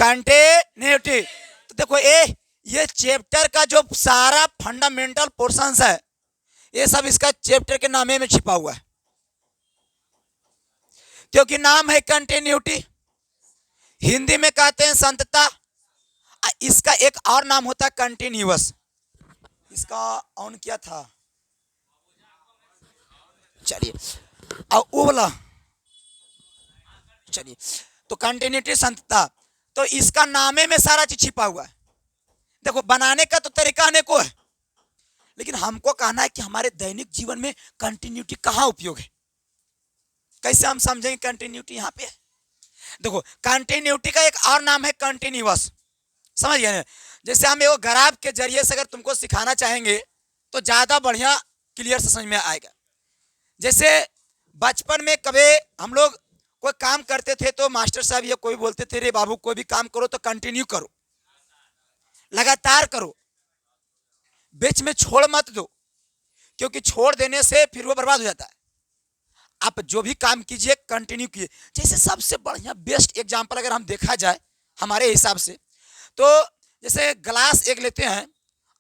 Continuity. तो देखो ये चैप्टर का जो सारा फंडामेंटल पोर्शंस है ये सब इसका चैप्टर के नामे में छिपा हुआ है, क्योंकि नाम है कंटिन्यूटी, हिंदी में कहते हैं संतता। इसका एक और नाम होता है कंटिन्यूअस। इसका ऑन किया था, चलिए और वो वाला, चलिए तो कंटिन्यूटी संतता, तो इसका नामे में सारा चीज छिपा हुआ है। देखो बनाने का तो तरीका अनेकों है, लेकिन हमको कहना है कि हमारे दैनिक जीवन में कंटिन्यूटी कहाँ उपयोग है, कैसे हम समझेंगे कंटिन्यूटी यहाँ पे है। देखो कंटिन्यूटी का एक और नाम है कंटिन्यूअस, समझ गए ना। जैसे हम एक ग्राफ के जरिए से अगर तुमको सिखाना चाहेंगे तो ज्यादा बढ़िया क्लियर से समझ में आएगा। जैसे बचपन में कभी हम लोग कोई काम करते थे तो मास्टर साहब या कोई बोलते थे, रे बाबू कोई भी काम करो तो कंटिन्यू करो, लगातार करो, बीच में छोड़ मत दो, क्योंकि छोड़ देने से फिर वो बर्बाद हो जाता है। आप जो भी काम कीजिए कंटिन्यू कीजिए। जैसे सबसे बढ़िया बेस्ट एग्जांपल अगर हम देखा जाए हमारे हिसाब से, तो जैसे ग्लास एक लेते हैं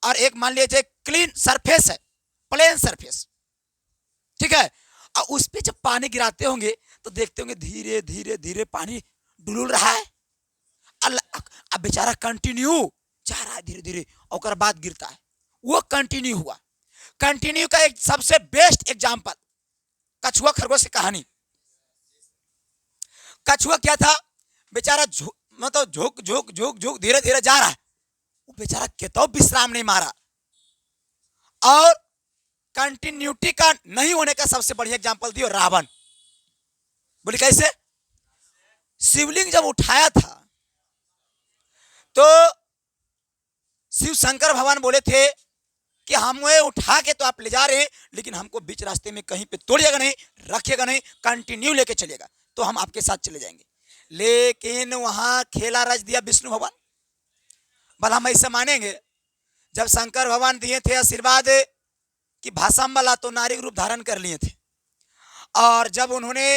और एक मान लीजिए क्लीन सरफेस है, प्लेन सरफेस, ठीक है, और उस पर जब पानी गिराते होंगे तो देखते होंगे धीरे धीरे धीरे पानी डुलुल रहा है, अब बेचारा कंटिन्यू जा रहा है धीरे धीरे और बाद गिरता है, वो कंटिन्यू हुआ। कंटिन्यू का एक सबसे बेस्ट एग्जांपल कछुआ खरगोश की कहानी। कछुआ क्या था, बेचारा मतलब झुक झुक झुक झुक धीरे धीरे जा रहा है, वो बेचारा कहता विश्राम नहीं मारा। और कंटिन्यूटी का नहीं होने का सबसे बढ़िया एग्जांपल दियो रावण। बोले कैसे, शिवलिंग जब उठाया था तो शिव शंकर भगवान बोले थे कि हमें उठा के तो आप ले जा रहे हैं, लेकिन हमको बीच रास्ते में कहीं पे तोड़िएगा नहीं, रखिएगा नहीं, कंटिन्यू लेके चलिएगा तो हम आपके साथ चले जाएंगे। लेकिन वहां खेला रच दिया विष्णु भगवान। भला हम ऐसे मानेंगे, जब शंकर भगवान दिए थे आशीर्वाद कि भाषाम्बला तो नारी रूप धारण कर लिए थे, और जब उन्होंने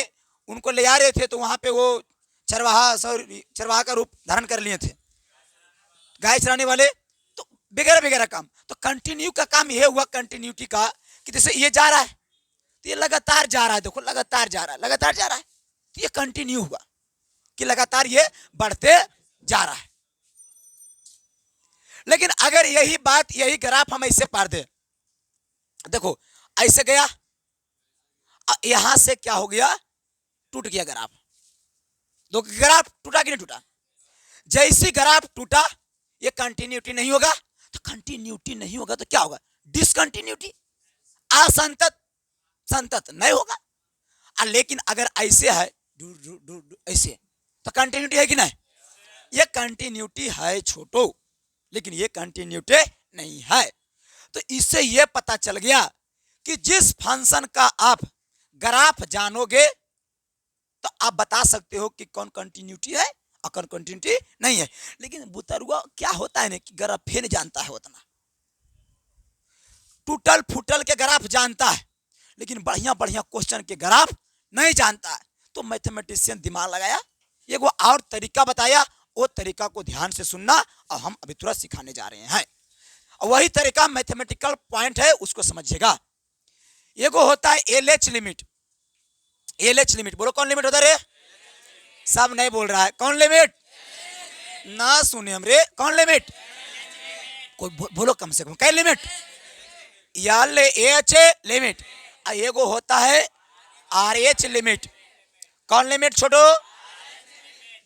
उनको ले आ रहे थे तो वहां पे वो चरवाहा का रूप धारण कर लिए थे, गाय चराने वाले, तो वगैरह वगैरह काम। तो कंटिन्यू का काम यह हुआ कंटिन्यूटी का कि जैसे ये जा रहा है तो ये लगातार जा रहा है, देखो लगातार जा रहा है, लगातार जा रहा है, तो ये कंटिन्यू हुआ कि लगातार ये बढ़ते जा रहा है। लेकिन अगर यही बात, यही ग्राफ हम ऐसे पार दे, देखो ऐसे गया, यहां से क्या हो गया, टूट गया ग्राफ। तो ग्राफ टूटा कि नहीं टूटा, जैसी ग्राफ टूटा ये कंटिन्यूटी नहीं होगा, तो कंटिन्यूटी नहीं होगा तो क्या होगा, डिसकंटिन्यूटी, असंतत, संतत नहीं होगा। लेकिन अगर ऐसे है ऐसे तो कंटिन्यूटी है कि नहीं, ये कंटिन्यूटी है छोटो, लेकिन ये कंटिन्यूटी नहीं है। तो इससे ये पता चल गया कि जिस फंक्शन का आप ग्राफ जानोगे तो आप बता सकते हो कि कौन कंटिन्यूटी है और कौन कंटिन्यूटी नहीं है। लेकिन बुतरुआ क्या होता है ना कि ग्राफ फिर जानता है, उतना टूटल फूटल के ग्राफ जानता है, लेकिन बढ़िया बढ़िया क्वेश्चन के ग्राफ नहीं जानता है। तो मैथमेटिशियन दिमाग लगाया, एक वो और तरीका बताया, वो तरीका को ध्यान से सुनना और हम अभी तुरंत सिखाने जा रहे हैं। और वही तरीका मैथमेटिकल पॉइंट है, उसको समझिएगा। एगो होता है एलएच लिमिट। एलएच लिमिट बोलो, कौन लिमिट होता है रे, सब नहीं बोल रहा है, कौन लिमिट, ना सुने हमरे, कौन लिमिट, कोई बोलो कम से कम, क्या लिमिट, एच लिमिट। एगो होता है आर एच लिमिट। कौन लिमिट छोटो,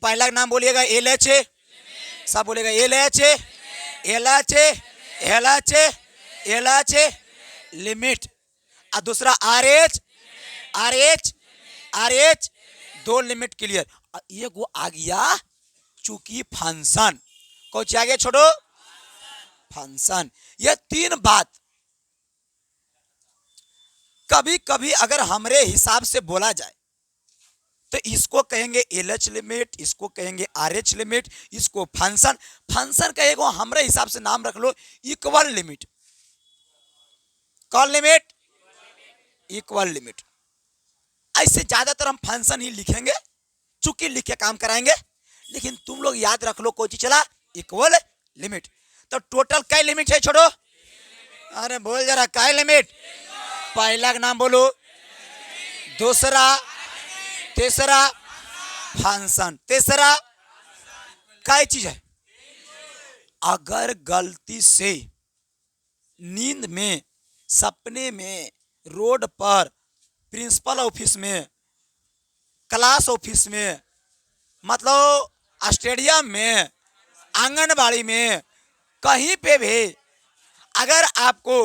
पहला नाम बोलिएगा एल एच, सब बोलेगा L H, L H, L H, L H limit, और दूसरा R H, R H, R H, दो लिमिट क्लियर। ये वो आ गया चूंकि फंक्शन, कौन आ गया छोटो, फंक्शन। ये तीन बात कभी कभी अगर हमरे हिसाब से बोला जाए तो इसको कहेंगे एलएच लिमिट, इसको कहेंगे आरएच लिमिट, इसको फंक्शन। फंक्शन कहेगा हमरे हिसाब से नाम रख लो इक्वल लिमिट। कौन लिमिट, इक्वल लिमिट। ऐसे ज्यादातर हम फंक्शन ही लिखेंगे, चूंकि लिख के काम कराएंगे, लेकिन तुम लोग याद रख लो कोई चीज चला इक्वल लिमिट। तो टोटल क्या लिमिट है छोड़ो, अरे बोल जरा क्या लिमिट। पहला का नाम बोलो, दूसरा, तीसरा फंक्शन, तीसरा क्या चीज है। अगर गलती से नींद में, सपने में, रोड पर, प्रिंसिपल ऑफिस में, क्लास ऑफिस में, मतलब स्टेडियम में, आंगनबाड़ी में, कहीं पे भी अगर आपको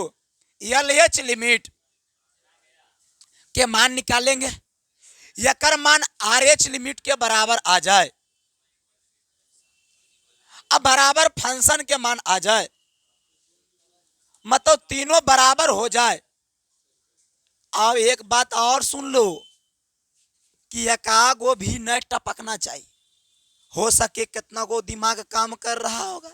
एलएच लिमिट के मान निकालेंगे या कर मान आरएच लिमिट के बराबर आ जाए, अब बराबर फंक्शन के मान आ जाए, मतलब तीनों बराबर हो जाए। अब एक बात और सुन लो कि एकागो भी न टपकना चाहिए। हो सके कितना को दिमाग काम कर रहा होगा,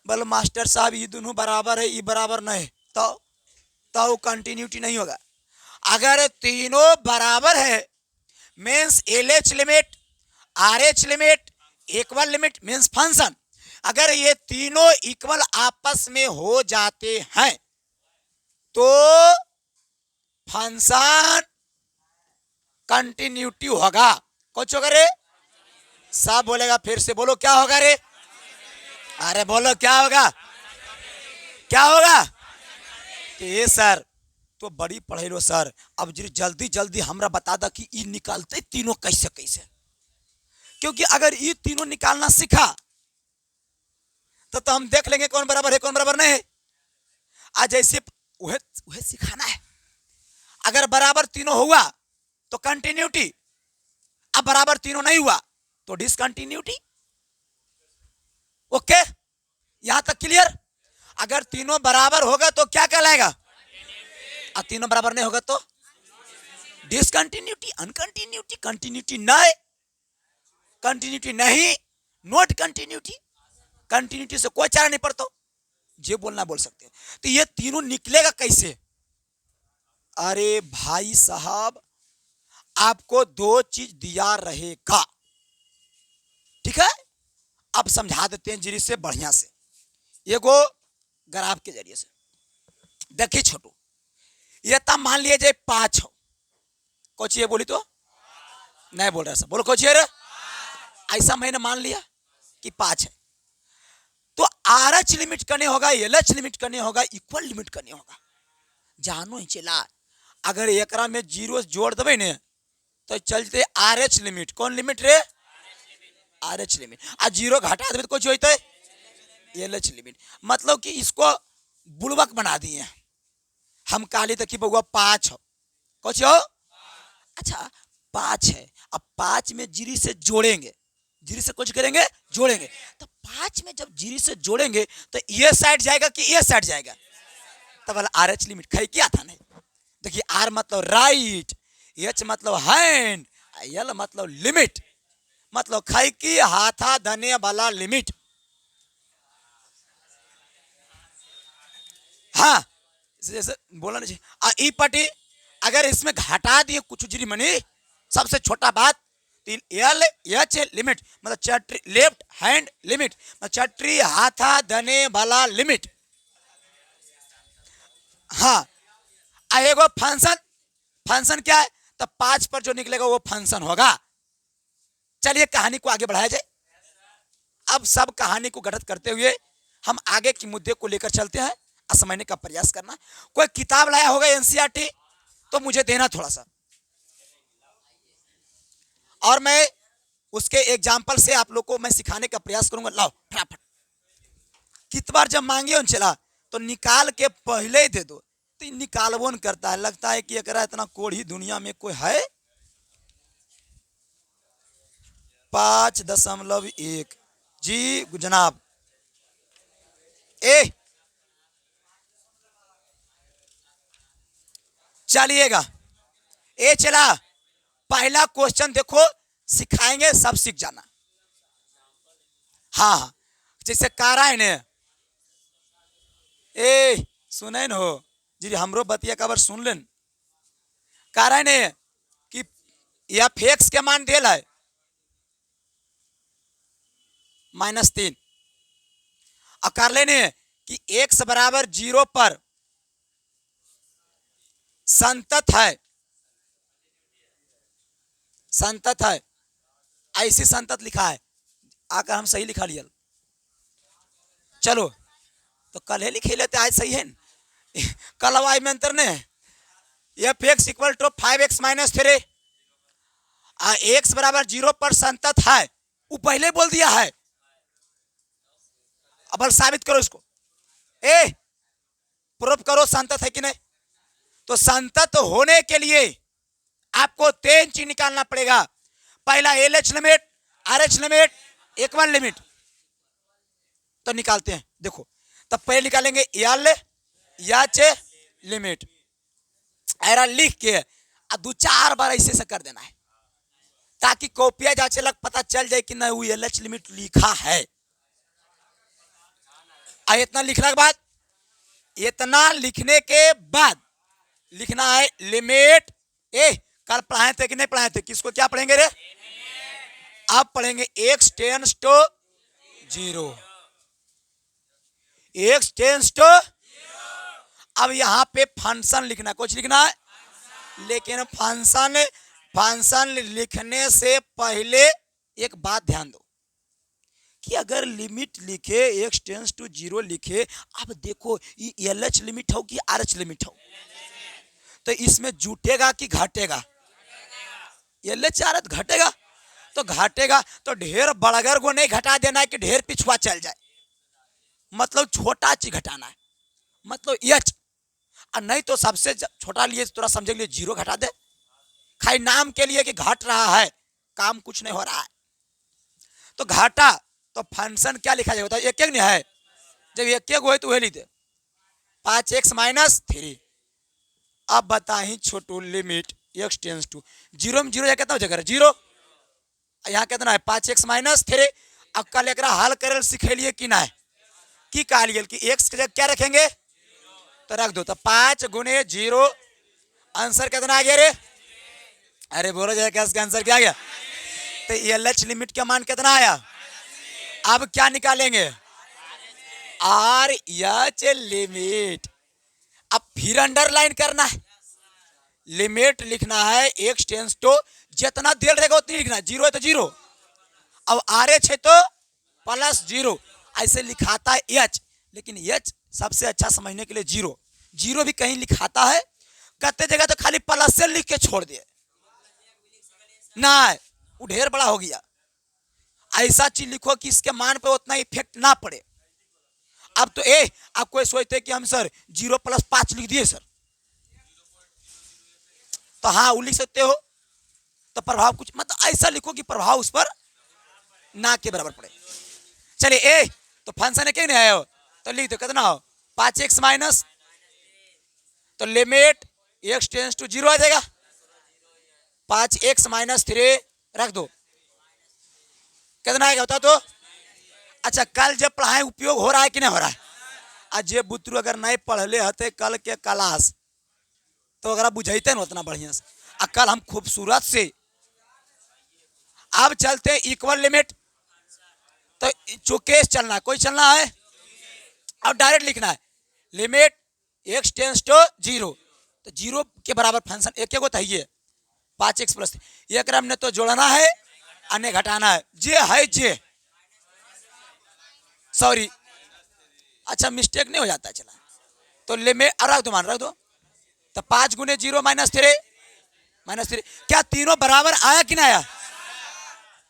बोले मास्टर साहब ये दोनों बराबर है, ये बराबर नहीं, तो कंटिन्यूटी नहीं होगा। अगर तीनों बराबर है means LH limit, RH limit, equal limit means function. अगर ये तीनों इक्वल आपस में हो जाते हैं तो फंक्शन कंटिन्यूटी होगा। कुछ होगा रे, सब बोलेगा, फिर से बोलो क्या होगा रे, अरे बोलो क्या होगा, क्या होगा। तो ये सर तो बड़ी पढ़े लो सर, अब जल्दी जल्दी हमरा बता दा कि ये निकालते तीनों कैसे कैसे, क्योंकि अगर ये तीनों निकालना सीखा तो हम देख लेंगे कौन बराबर है कौन बराबर नहीं है। आज जैसे वह सिखाना है। अगर बराबर तीनों हुआ तो कंटिन्यूटी, अब बराबर तीनों नहीं हुआ तो डिसकंटिन्यूटी। ओके, यहां तक क्लियर। अगर तीनों बराबर होगा तो क्या कहलाएगा, और तीनों बराबर नहीं होगा तो डिसकंटिन्यूटी, अनकंटिन्यूटी, कंटिन्यूटी नहीं, कंटिन्यूटी नहीं, नॉट कंटिन्यूटी। कंटिन्यूटी से कोई चारा नहीं पड़ता, जो बोलना बोल सकते हो। तो ये तीनों निकलेगा कैसे। अरे भाई साहब आपको दो चीज दिया रहेगा, ठीक है। अब समझा देते हैं जीरी से बढ़िया से, एगो ग्राफ के जरिए से। देखिए छोटू, ये तब मान लिया जाए 5 हो, कुछ ये बोली तो नहीं बोल रहा, सब बोलो कुछ ये, ऐसा मैंने मान लिया कि 5 है, तो आरएच लिमिट करने होगा, एलएच लिमिट करने होगा, इक्वल लिमिट करने होगा। जानो ही चला, अगर एक में 0 जोड़ देवे ने तो चलते आरएच लिमिट। कौन लिमिट रे, आरएच लिमिट। आ 0 घटा देवे तो कुछ होता है एलएच लिमिट। मतलब कि इसको बुड़बक बना दिए हम। काली तक बउआ 5 हो, कुछ हो, अच्छा 5 है। अब 5 में जीरी से जोड़ेंगे, जीरी से कुछ करेंगे जोड़ेंगे, तो 5 में जब जीरी से जोड़ेंगे तो ये साइड जाएगा कि ये साइड जाएगा, तब वाला आरएच लिमिट खाई क्या था नहीं। देखिए आर मतलब राइट, एच मतलब हैंड, एल मतलब लिमिट, मतलब खाई की हाथा धने वाला लिमिट। हाँ जैसे बोला नहीं ई पटी, अगर इसमें घटा दिए कुछ जीरी मनी, सबसे छोटा बात एल एच लिमिट मतलब चट्री लेफ्ट हैंड लिमिट, मतलब चट्री हाथा धने वाला लिमिट। हाँ आएगा फंक्शन, फंक्शन क्या है, तो 5 पर जो निकलेगा वो फंक्शन होगा। चलिए कहानी को आगे बढ़ाया जाए। अब सब कहानी को गठित करते हुए हम आगे के मुद्दे को लेकर चलते हैं, समझने का प्रयास करना। कोई किताब लाया होगा एनसीईआरटी तो मुझे देना थोड़ा सा, और मैं उसके एग्जाम्पल से आप लोग को मैं सिखाने का प्रयास करूंगा। लाओ फटाफट, कितनी बार जब मांगे उन चला तो निकाल के पहले ही दे दो, तो निकालबो न करता है। लगता है कि एकरा इतना कोढ़ी दुनिया में कोई है। 5.1 जी जनाब। ए चलिएगा, ए चला पहला क्वेश्चन देखो, सिखाएंगे सब सीख जाना। हाँ हाँ जैसे कारा है ने, ए सुने न हो जी, हमरो बतिया कबर सुन लेन। कारा है ने कि या फेक्स के मान दिल है, -3। और कर लेने कि x बराबर 0 पर संतत है, संतत है, ऐसी संतत लिखा है। आकर हम सही लिखा लिया, चलो तो कल है लिखे लेते, आज सही है न? कल हवाई में अंतर ने F x equal to 5x - 3 x बराबर 0 पर संतत है, वो पहले बोल दिया है। अब साबित करो इसको, प्रूफ करो संतत है कि नहीं। तो संतत होने के लिए आपको 3 चीज निकालना पड़ेगा। पहला LH लिमिट, RH लिमिट, एकवन लिमिट। तो निकालते हैं, देखो तब पहले निकालेंगे LH लिमिट, ऐरा लिख के 2-4 बार ऐसे से कर देना है, ताकि कॉपिया जांचे लग पता चल जाए कि नहीं वो LH लिमिट लिखा है। इतना लिखने के बाद, इतना लिखने के बाद लिखना है लिमिट। कल पढ़ाए थे कि नहीं पढ़ाए थे, किसको क्या पढ़ेंगे रे? आप पढ़ेंगे x tends to 0, x tends to. अब यहां पे फंक्शन लिखना, कुछ लिखना है, लेकिन फंक्शन लिखने से पहले एक बात ध्यान दो कि अगर लिमिट लिखे x टेंस टू 0 लिखे, अब देखो ये LH लिमिट हो कि RH लिमिट हो, तो इसमें जुटेगा कि घटेगा? LH RH घटेगा, तो घटेगा तो ढेर बड़गर को नहीं घटा देना है कि ढेर पिछुआ चल जाए, मतलब छोटा चीज घटाना है, मतलब H। और नहीं तो सबसे छोटा लिए थोड़ा समझे लिए 0 घटा दे, खाली नाम के लिए कि घट रहा है, काम कुछ नहीं हो रहा है। तो घाटा तो फंक्शन क्या लिखा जाएगा? एक एक नहीं है, जब एक एक हो तो वही लिख दे 5x - 3। अब बताही छोटू लिमिट x टेंस टू 0 में 0 कितना हो जाएगा? 0। यहाँ कितना है? 5x - 3। अब कल एक हल करे सीखे लिए कि ना कि कहा लिए कि x के जगह क्या रखेंगे तो रख दो, तो 5 × 0 आंसर कितना आ गया रे? अरे बोलो जाए क्या आंसर क्या आ गया? तो LH लिमिट का मान कितना आया? अब क्या निकालेंगे? RH limit. अब फिर अंडरलाइन करना है, लिमिट लिखना है x टेंस टू, जितना देर रहेगा उतनी लिखना है, 0 है तो 0, अब RH है तो +0, ऐसे लिखाता है H। लेकिन H सबसे अच्छा समझने के लिए 0 भी कहीं लिखाता है, कहते जगह तो खाली प्लस से लिख के छोड़ दिए ना, वो ढेर बड़ा हो गया। ऐसा चीज लिखो कि इसके मान पे उतना इफेक्ट ना पड़े। अब तो आप कोई सोचते कि हम सर 0 + 5 लिख दिए सर, तो हाँ वो लिख सकते हो, तो प्रभाव कुछ मतलब ऐसा लिखो कि प्रभाव उस पर ना के बराबर पड़े। चलिए तो फंक्शन है क्या नहीं आया हो, तो लिख दो कितना हो? 5x - तो लिमिट x टेंस टू 0 आ जाएगा, 5x - 3 रख दो, कितना आएगा बता तो? अच्छा कल जब पढ़ाए उपयोग हो रहा है कि नहीं हो रहा है? आज ये बुतरू अगर नहीं पढ़ले हते कल के क्लास, तो अगर बुझाते ना उतना बढ़िया से। कल हम खूबसूरत से अब चलते इक्वल लिमिट, तो चौकेस चलना, कोई चलना है, अब डायरेक्ट लिखना है लिमिट x टेंस टू 0, तो 0 के बराबर फंक्शन एक होता है ये 5x + एक क्रम ने तो जोड़ना है, अन्य घटाना है, जे है जे, सॉरी अच्छा मिस्टेक नहीं हो जाता है, चला तो लिमिट रख दो, तो 5 × 0 - 3 क्या तीनों बराबर आया कि नहीं आया?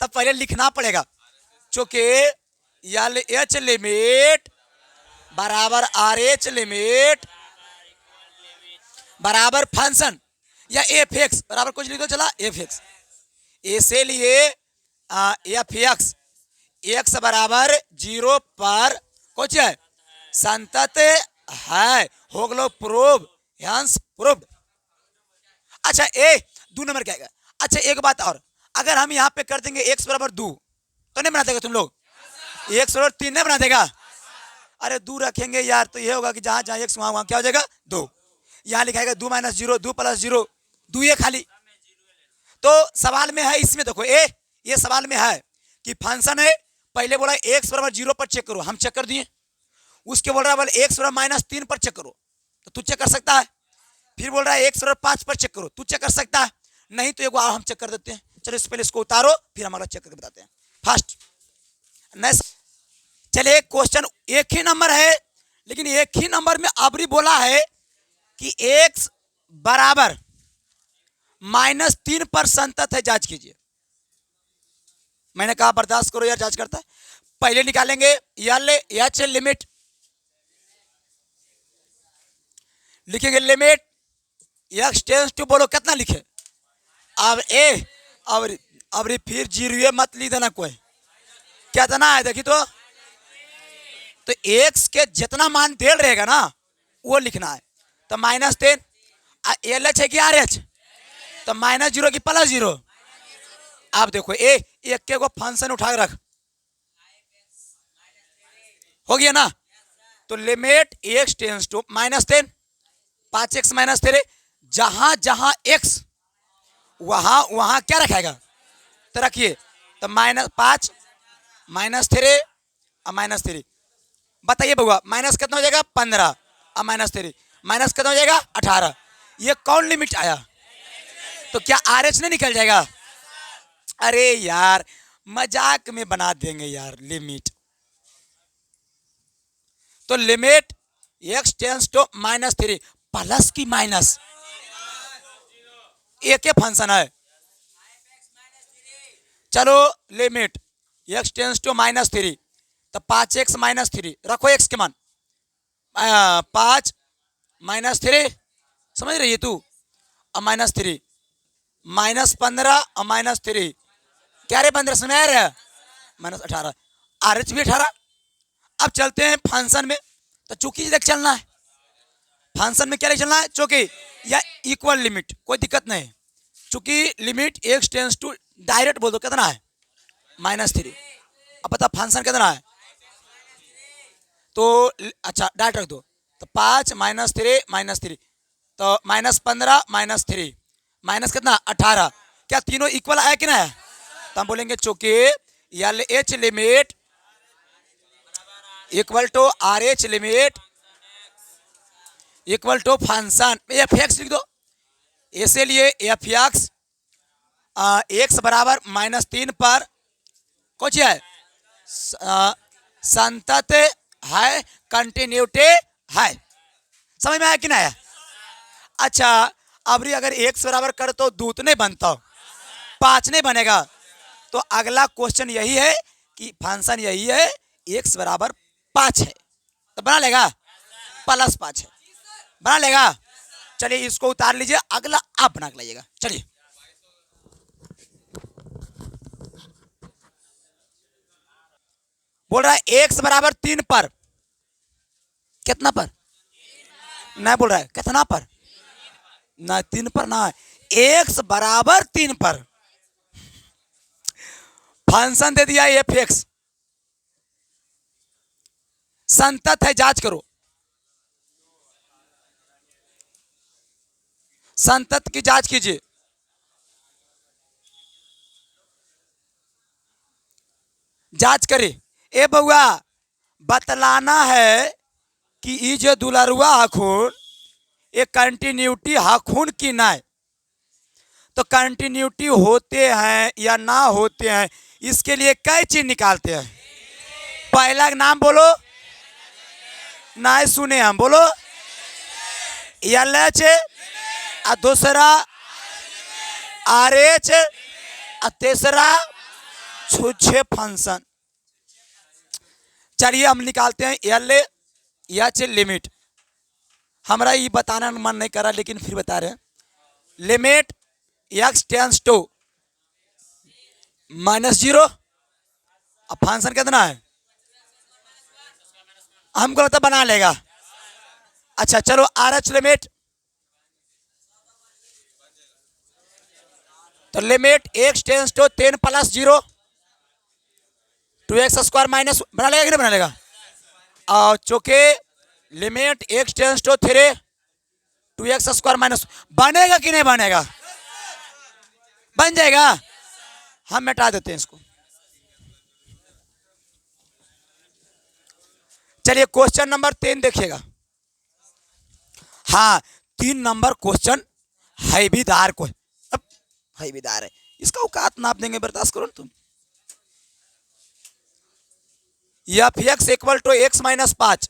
तब पहले लिखना पड़ेगा, चूंकि LH लिमिट बराबर RH लिमिट बराबर फंक्शन या f(x) बराबर कुछ लिख दो, चला f(x), ऐसे लिए f(x) x बराबर 0 पर कुछ है संतत है, हो गलो प्रूव, हेंस प्रूव्ड। अच्छा 2 नंबर क्या है? अच्छा एक बात और, अगर हम यहाँ पे कर देंगे x बराबर 2 तो नहीं बना देगा तुम लोग? x बराबर 3 नहीं बना देगा? अरे 2 रखेंगे यार तो ये होगा कि जहां जहां x वहां क्या हो जाएगा 2, यहाँ लिखाएगा 2 - 0, 2 + 0, 2 ये खाली। तो सवाल में है इसमें देखो ये सवाल में है कि फंक्शन है पहले बोला एक्स बराबर 0 पर चेक करो, हम चेक कर दिए। उसके बोल रहा है बोले एक्स बराबर -3 पर चेक करो, तो तू चेक कर सकता है। फिर बोल रहा है एक्स बराबर 5 पर चेक करो, तू चेक कर सकता है। नहीं तो एक हम चेक कर देते हैं। चलो इस पहले इसको उतारो, फिर हम अगला चेक करके बताते हैं। फर्स्ट नेक्स्ट, चलिए क्वेश्चन एक ही नंबर है, लेकिन एक ही नंबर में अबरी बोला है कि एक्स बराबर -3 पर संतत है, जांच कीजिए। मैंने कहा बर्दाश्त करो यार, जांच करता है। पहले निकालेंगे एच लिमिट, लिखेंगे लिमिट एक्स टेंस टू, बोलो कितना लिखे, अब ए अब फिर जीरो मत ली देना कोई, कितना है देखी तो एक्स के जितना मान दे रहेगा ना वो लिखना है। तो -10 एल एच है कि आर एच, तो -0 की +0। आप देखो एक के को फंक्शन उठा के रख, हो गया ना। तो limit x tends to -10, 5x - 3, जहां जहां x वहां वहां क्या रखेगा, तो रखिए। तो -5 -3 और -3, बताइए बउआ माइनस कितना हो जाएगा 15 और -3 माइनस कितना हो जाएगा 18। ये कौन लिमिट आया, तो क्या आर एच नहीं निकल जाएगा। अरे यार मजाक में बना देंगे यार लिमिट। तो limit x tends to -3, plus की माइनस एक फंक्शन है। चलो लिमिट एक्स टेंस टू -3, तो 5x - 3 रखो, x के मान 5 -3, समझ रही है तू, और -3 -15 और -3, क्या रे 15 समझ आ रहा है, -18, आर एच भी 18। अब चलते हैं फंक्शन में, तो चूंकि देख चलना है फंक्शन में, क्या लेके चलना है, चूंकि या इक्वल लिमिट, कोई दिक्कत नहीं। चूंकि limit x tends to, direct बोल दो कितना है -3। अब पता फंक्शन कितना है, तो अच्छा डायरेक्ट रख दो। तो 5 -3 -3, तो -15 -3 माइनस कितना 18, क्या तीनों इक्वल आया कि ना। तो हम बोलेंगे चूंकि L H limit equal to R H limit equal to function f x लिख दो। इसीलिए एफ एक्स एक्स बराबर -3 पर कुछ है संतत है, कंटिन्यूटी है। समझ में आया कि ना आया। अच्छा अब अगर एक्स बराबर कर तो दूत नहीं बनता, 5 नहीं बनेगा। तो अगला क्वेश्चन यही है कि फंक्शन यही है एक्स बराबर 5 है, तो बना लेगा +5 है, बना लेगा। चलिए इसको उतार लीजिए, अगला आप बना के लाइएगा। चलिए बोल रहा है एक्स बराबर 3 पर, कितना पर नहीं बोल रहा है, कितना पर ना 3 पर ना, एक्स बराबर 3 पर फंक्शन दे दिया एफ एक्स, संतत है, जांच करो। संतत की जांच कीजिए। जांच करे ए बउआ, बतलाना है कि ई जो दुलरुआ हखून ये कंटिन्यूटी हखून की ना। तो कंटिन्यूटी होते हैं या ना होते हैं, इसके लिए कई चीज निकालते हैं। पहला नाम बोलो, ना सुने हम, बोलो एल एच, और दूसरा आर एच, और तीसरा छुच्छे फंक्शन। चलिए हम निकालते हैं एल एच लिमिट। हमारा ये बताना मन नहीं कर रहा, लेकिन फिर बता रहे हैं। लिमिट एक्स टेंस टू -0, अब फंक्शन कितना है हमको लगता बना लेगा। अच्छा चलो आर एच लिमिट, तो limit x tends to 10 + 0 2x² minus, बना लेगा कि नहीं बना लेगा। और चूंकि limit x tends to 3 2x² minus, बनेगा कि नहीं बनेगा, बन जाएगा। हम मिटा देते हैं इसको। चलिए क्वेश्चन नंबर 3 देखिएगा। हाँ, 3 नंबर क्वेश्चन हैवीदार को है। अब हैवीदार है, इसका औकात नाप देंगे, बर्दाश्त करो ना तुम। F x equal to x minus 5।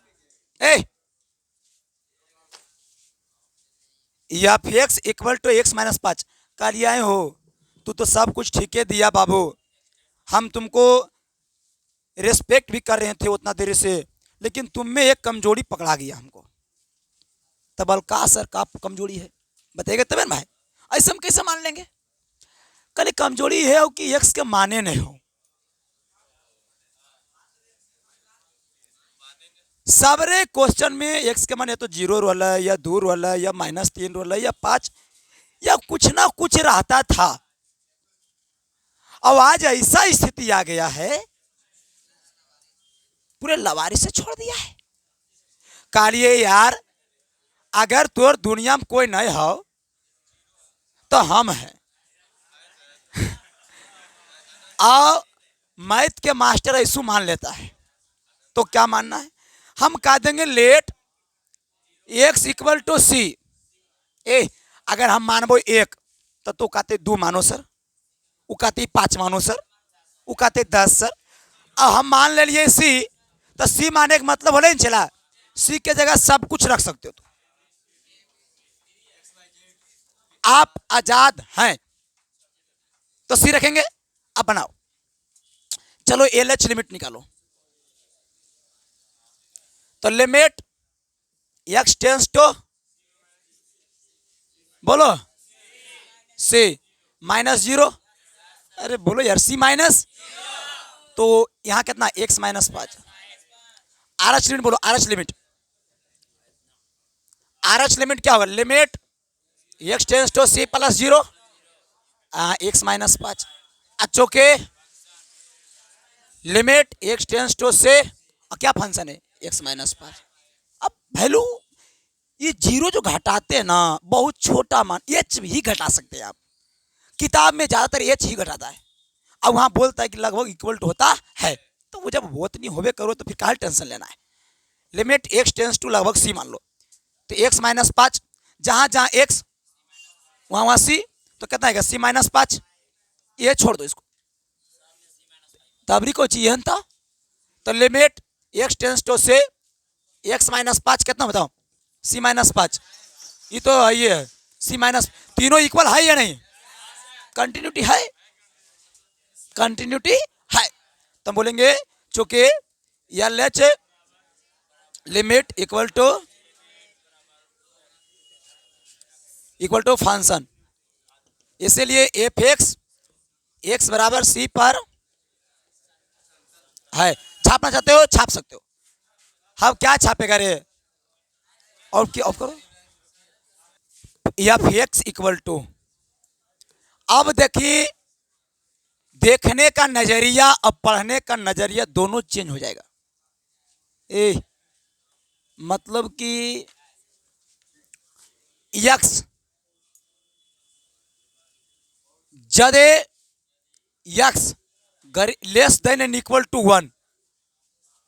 F x equal to x minus 5 का लिया हो। तू तो सब कुछ ठीक है दिया बाबू, हम तुमको रिस्पेक्ट भी कर रहे थे उतना देर से, लेकिन तुम में एक कमजोरी पकड़ा गया हमको। तब का सर का कमजोरी है बताइएगा तब भाई, ऐसे हम कैसे मान लेंगे? कल कमजोरी है कि एक्स के माने नहीं हो। सबरे क्वेश्चन में एक्स के माने तो 0 रोल है या 2 रोल है या -3 रोल है या 5 या कुछ ना कुछ रहता था। अब आज ऐसा स्थिति आ गया है, पूरे लवारी से छोड़ दिया है। कालिए यार, अगर तोर दुनिया में कोई नहीं हो तो हम हैं। और मैथ के मास्टर ऐसू मान लेता है तो क्या मानना है? हम कह देंगे लेट एक्स इक्वल टू सी। अगर हम मानबो 1 तो तू कहते 2 मानो सर, वो कहते 5 मानो सर, वो कहते 10 सर। अब हम मान ले लिए सी, तो सी माने का मतलब बोले चला सी के जगह सब कुछ रख सकते हो। तो आप आजाद हैं तो सी रखेंगे। अब बनाओ, चलो एलएच लिमिट निकालो। तो लिमिट एक्स टेंस टू बोलो सी -0। अरे बोलो यार, सी माइनस, तो यहां कितना एक्स -5। आर एच लिमिट बोलो, R H limit. R H limit क्या होगा? Limit x tends to c plus 0 x -5। अच्छो के लिमिट एक्स टेंस टू से क्या फंक्शन है एक्स -5। अब वैल्यू ये 0 जो घटाते हैं ना, बहुत छोटा मान एच ही घटा सकते हैं आप। किताब में ज्यादातर एच ही घटाता है। अब वहां बोलता है कि लगभग इक्वल टू होता है, तो वो जब होत नहीं होवे करो तो फिर क्या टेंशन लेना है। लिमिट एक्स टेंस टू लगभग सी मान लो, तो एक्स -5 जहां जहां एक्स वहां वहां सी, तो कितना है सी -5। ये छोड़ दो इसको, तबरी को चाहिए था। तो लिमिट एक्स टेंस टू से एक्स -5 कितना बताओ? सी -5। ये तो ये है सी माइनस, तीनों इक्वल है या नहीं? कंटिन्यूटी है, कंटिन्यूटी है। तो हम बोलेंगे चूंकि L H limit equal to function, इसीलिए एफ एक्स बराबर सी पर है। छापना चाहते हो छाप सकते हो। हम क्या छापेगा रे? और क्या ऑफ करो, एफ एक्स इक्वल टू। अब देखिए, देखने का नजरिया और पढ़ने का नजरिया दोनों चेंज हो जाएगा। मतलब कि एक्स जदे x less than and equal to 1,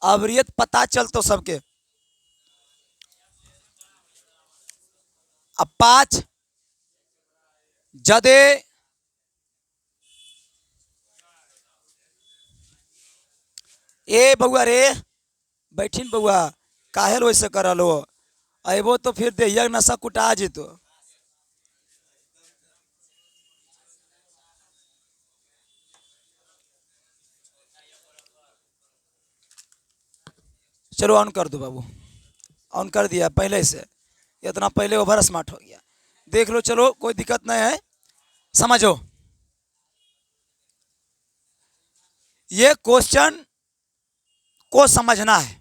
अब ये पता चल तो सबके। अब 5 जदे ए बउआ रे बैठिन बउआ, काहे वैसे कर लो, अबो तो फिर देहिया नशा कुटा जितो। चलो ऑन कर दो बाबू, ऑन कर दिया पहले से, इतना पहले ओवर स्मार्ट हो गया। देख लो, चलो कोई दिक्कत नहीं है, समझो। ये क्वेश्चन को समझना है,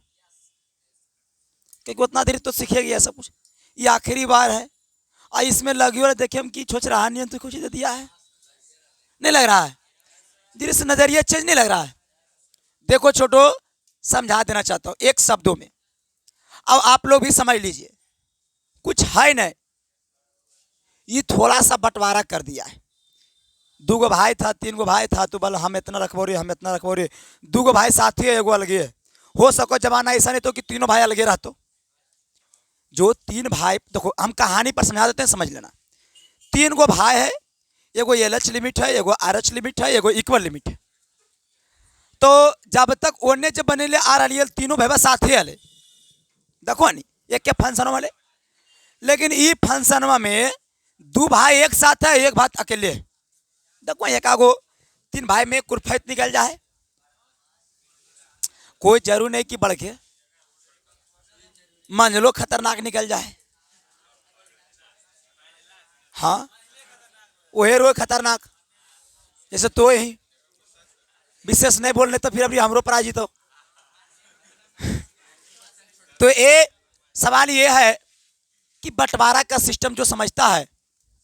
क्योंकि उतना देर तो सीखेगी ऐसा कुछ। ये आखिरी बार है और इसमें लगी और देखे हम की सोच रहा नहीं तो कुछ दे दिया है, नहीं लग रहा है? धीरे से नजरिया चेंज नहीं लग रहा है? देखो छोटो, समझा देना चाहता हूं एक शब्दों में, अब आप लोग भी समझ लीजिए। कुछ है नहीं, ये थोड़ा सा बंटवारा कर दिया है। 2 गो भाई था, 3 गो भाई था, तो बोल हम इतना रखबो रे, हम इतना रखबो रे। 2 गो भाई साथी है, एगो अलगे है, हो सको जमाना ऐसा नहीं तो कि तीनों भाई अलगे रहते। जो तीन भाई, देखो हम कहानी पर समझा देते हैं, समझ लेना। तीन गो भाई है, एगो एलएच लिमिट है, एगो आरएच लिमिट है, एगो इक्वल लिमिट है। तो जब तक ओने जब बनेले आर अलियल तीनों भाई साथे आले, देखो नी एक के फंक्शन वाले। लेकिन ई फंक्शन में दो भाई एक साथ है, एक भाई अकेले है। देखो एक आगो तीन भाई में कुरफैत निकल जाए, कोई जरूर नहीं कि बढ़ के मंजलो खतरनाक निकल जाए। हाँ वही रोए खतरनाक, जैसे तो ही विशेष नहीं बोलने तो फिर अभी हमरो पराजित हो। तो ये सवाल ये है कि बंटवारा का सिस्टम जो समझता है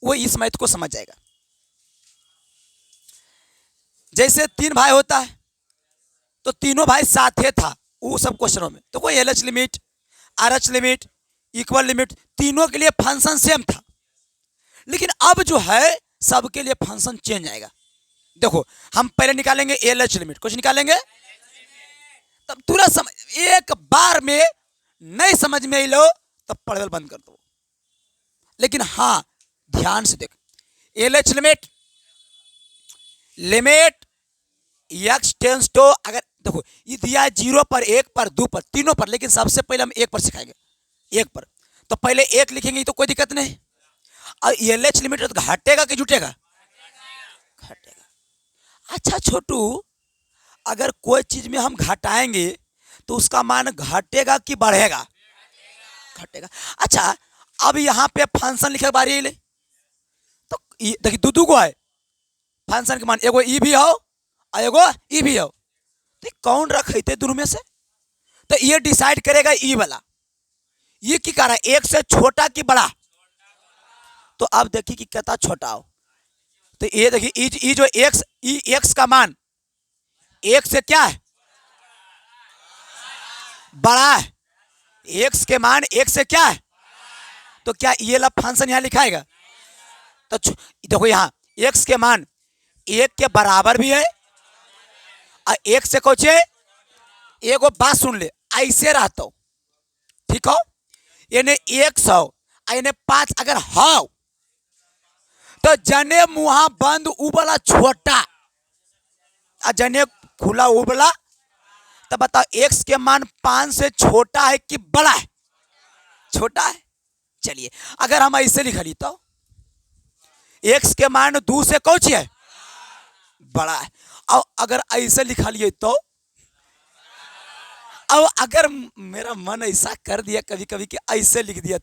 वो इस मैथ को समझ जाएगा। जैसे तीन भाई होता है तो तीनों भाई साथे था वो सब क्वेश्चनों में, तो कोई LH limit, RH limit, equal limit तीनों के लिए फंक्शन सेम था। लेकिन अब जो है सबके लिए फंक्शन चेंज आएगा। देखो हम पहले निकालेंगे एलएच लिमिट, कुछ निकालेंगे तब तुरंत समझ, एक बार में नहीं समझ में लो तब पढ़ल बंद कर दो। लेकिन हाँ ध्यान से देख, LH limit, limit x tends to, अगर देखो ये दिया है 0 पर, 1 पर, 2 पर, तीनों पर, लेकिन सबसे पहले हम 1 पर सिखाएंगे। 1 पर तो पहले 1 लिखेंगे तो कोई दिक्कत नहीं। और एलएच लिमिट तो घटेगा कि जुटेगा? घटेगा। अच्छा छोटू, अगर कोई चीज में हम घटाएंगे तो उसका मान घटेगा कि बढ़ेगा? घटेगा। अच्छा अब यहाँ पे फंक्शन लिखे बारी ले, तो देखिए दू गो है फंक्शन के मान, एगो ई भी हो और एगो ई भी हो, तो कौन रखे दोनों में से? तो ये डिसाइड करेगा ई वाला, ये की कर रहा है एक से छोटा कि बड़ा। तो अब देखिए कि कितना छोटा हो, तो ये देखिए ई जो एक्स, ई एक्स का मान एक से क्या है? बड़ा है। एक्स के मान एक से क्या है? तो क्या ये ला फंक्शन यहां लिखाएगा? तो देखो यहाँ एक्स के मान एक के बराबर भी है और एक से कुछ है। एगो बात सुन ले, ऐसे रहता हो ठीक हो, यानी 100 यानी 5 अगर हो तो जने मुहा बंद उबला छोटा और जने खुला उबला, तो बताओ एक्स के मान 5 से छोटा है कि बड़ा है? छोटा है। चलिए अगर हम ऐसे लिख ली तो एक्स के मान 2 से कौन है? बड़ा है। और अगर ऐसे लिखा लिए तो, अब अगर मेरा मन ऐसा कर दिया कभी कभी कि ऐसे लिख दिया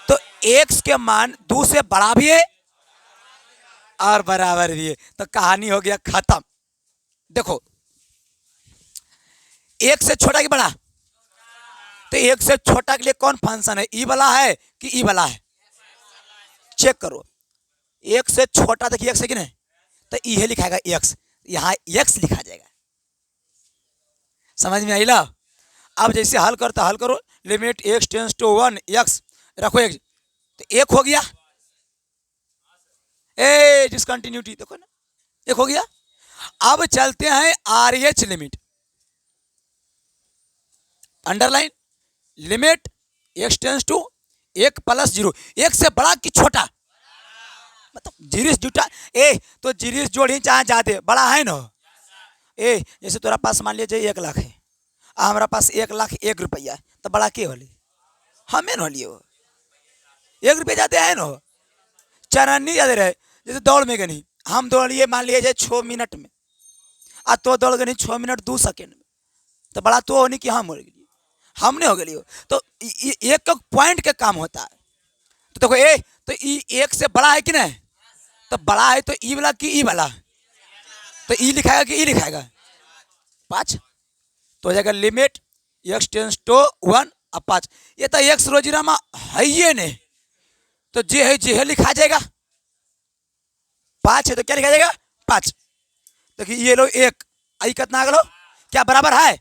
तो एक्स के मान 2 से बड़ा भी है और बराबर भी है, तो कहानी हो गया खत्म। देखो एक से छोटा कि बड़ा, तो एक से छोटा के लिए कौन फंक्शन है? ई वाला है कि ई वाला है? चेक करो, एक से छोटा देखिए एक्स है कि नहीं, तो ये लिखाएगा एक्स, यहां एक्स लिखा जाएगा। समझ में आई ला? अब जैसे हल करता हल करो, limit x tends to 1 x रखो एक, तो एक हो गया। ए डिसकंटिन्यूटी देखो ना, एक हो गया। अब चलते हैं RH limit, underline limit x tends to 1 plus 0, एक से बड़ा कि छोटा? मतलब जीरिस जुटा, ए तो जीरिस जोड़ी चाहे जाते बड़ा है ना। ए जैसे तोरा पास मान लीजिए 1 लाख है, हमारा पास 1,01,000 रुपया है, तो बड़ा के होली? हमें न लिए 1 रुपये जाते हैं ना, चरन्नी जाते रहे। जैसे दौड़ में गनी, हम दौड़ लिए मान लीजिए 6 मिनट में, आ तो दौड़ गनी 6 मिनट 2 सेकेंड में, तो बड़ा तो होनी कि हम हो गई, हमने हो गई। तो एक पॉइंट के काम होता है। तो देखो ए तो ई 1 से बड़ा है कि नहीं? तो बड़ा है तो ई वाला कि ई वाला? तो ई लिखाएगा कि ई लिखाएगा? 5 तो हो जाएगा लिमिट एक्स टेंस टू 1 और 5। ये तो एक्स रोजीरामा है ये नहीं, तो जे है लिखा जाएगा। 5 है तो क्या लिखा जाएगा? 5। देखिए ये लो 1 आई कितना आ गलो, क्या बराबर है?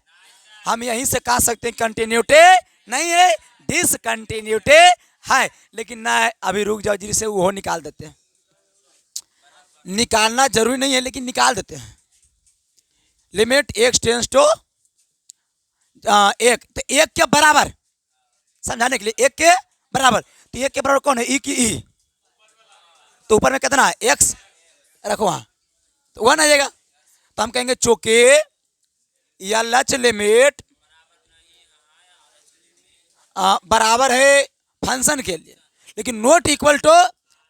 हम यहीं से कह सकते हैं कंटिन्यूटी नहीं है, डिसकंटिन्यूटी है। लेकिन ना अभी रुक जाओ, जिससे वो निकाल देते हैं। निकालना जरूरी नहीं है लेकिन निकाल देते हैं। लिमिट एक्स टेंस टू एक, तो एक के बराबर, समझाने के लिए एक के बराबर, तो एक के बराबर कौन है? ई की ई, तो ऊपर में कितना है? एक्स रखो वहां, तो वन आ जाएगा। तो हम कहेंगे चूंकि या लच लिमिट बराबर है फंक्शन के लिए, लेकिन not equal to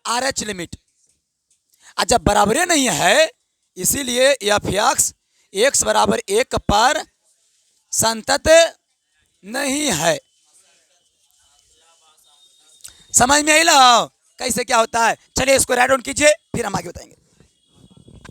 R H limit. जब बराबरी नहीं है, इसीलिए एफ एक्स बराबर एक पर संतत नहीं है। समझ में आई लो कैसे क्या होता है? चलिए इसको राइट डाउन कीजिए, फिर हम आगे बताएंगे।